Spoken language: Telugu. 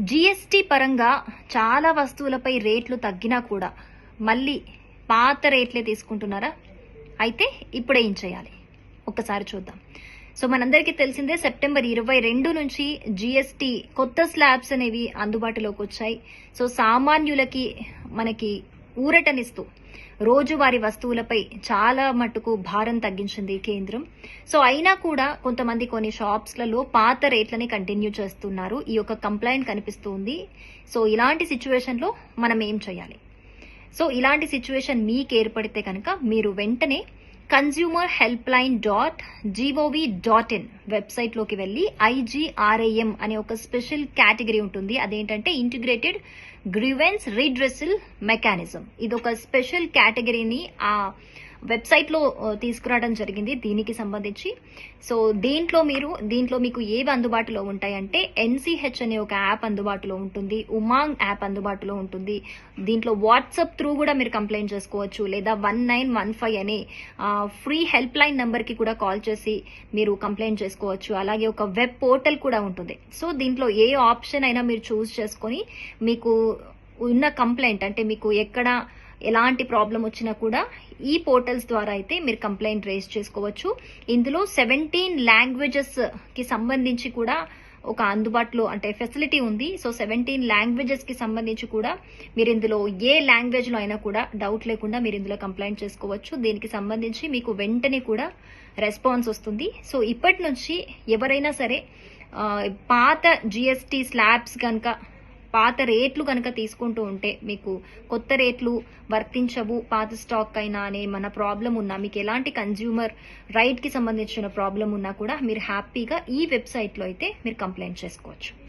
జీఎస్టీ పరంగా చాలా వస్తువులపై రేట్లు తగ్గినా కూడా మళ్ళీ పాత రేట్లే తీసుకుంటున్నారా? అయితే ఇప్పుడు ఏం చేయాలి ఒక్కసారి చూద్దాం. సో మనందరికీ తెలిసిందే, సెప్టెంబర్ 22 నుంచి జీఎస్టీ కొత్త స్లాబ్స్ అనేవి అందుబాటులోకి వచ్చాయి. సో సామాన్యులకి మనకి ఊరటనిస్తూ రోజువారీ వస్తువులపై చాలా మట్టుకు భారం తగ్గించింది కేంద్రం. సో అయినా కూడా కొంతమంది కొన్ని షాప్స్లలో పాత రేట్లని కంటిన్యూ చేస్తున్నారు. ఈ యొక్క కంప్లైంట్ కనిపిస్తుంది. సో ఇలాంటి సిచ్యువేషన్లో మనం ఏం చేయాలి? సో ఇలాంటి సిచ్యువేషన్ మీకు ఏర్పడితే కనుక మీరు వెంటనే consumerhelpline.gov.in వెబ్సైట్లోకి వెళ్ళి IGRAM అనే ఒక స్పెషల్ కేటగిరీ ఉంటుంది. అదేంటంటే ఇంటిగ్రేటెడ్ గ్రీవెన్స్ రీడ్రెసల్ మెకానిజం. ఇది ఒక స్పెషల్ కేటగిరీని ఆ వెబ్సైట్లో తీసుకురావడం జరిగింది దీనికి సంబంధించి. సో దీంట్లో మీకు ఏవి అందుబాటులో ఉంటాయంటే NCH అనే ఒక యాప్ అందుబాటులో ఉంటుంది, ఉమాంగ్ యాప్ అందుబాటులో ఉంటుంది. దీంట్లో వాట్సాప్ త్రూ కూడా మీరు కంప్లైంట్ చేసుకోవచ్చు, లేదా 1915 అనే ఫ్రీ హెల్ప్ లైన్ నంబర్కి కూడా కాల్ చేసి మీరు కంప్లైంట్ చేసుకోవచ్చు. అలాగే ఒక వెబ్ పోర్టల్ కూడా ఉంటుంది. సో దీంట్లో ఏ ఆప్షన్ అయినా మీరు చూస్ చేసుకొని మీకు ఉన్న కంప్లైంట్, అంటే మీకు ఎక్కడ ఎలాంటి ప్రాబ్లం వచ్చినా కూడా ఈ పోర్టల్స్ ద్వారా అయితే మీరు కంప్లైంట్ రేస్ చేసుకోవచ్చు. ఇందులో 17 లాంగ్వేజెస్ కి సంబంధించి కూడా ఒక అందుబాటులో అంటే ఫెసిలిటీ ఉంది. సో 17 లాంగ్వేజెస్ కి సంబంధించి కూడా మీరు ఇందులో ఏ లాంగ్వేజ్ లో అయినా కూడా డౌట్ లేకుండా మీరు ఇందులో కంప్లైంట్ చేసుకోవచ్చు. దీనికి సంబంధించి మీకు వెంటనే కూడా రెస్పాన్స్ వస్తుంది. సో ఇప్పటి నుంచి ఎవరైనా సరే పాత జిఎస్టీ స్లాబ్స్ కనుక పాత రేట్లు కనుక తీసుకుంటూ ఉంటే మీకు కొత్త రేట్లు వర్తించవు, పాత స్టాక్ అయినా అనే మన ప్రాబ్లం ఉన్నా, మీకు ఎలాంటి కన్జ్యూమర్ రైట్ కి సంబంధించిన ప్రాబ్లం ఉన్నా కూడా మీరు హ్యాపీగా ఈ వెబ్సైట్లో అయితే మీరు కంప్లైంట్ చేసుకోవచ్చు.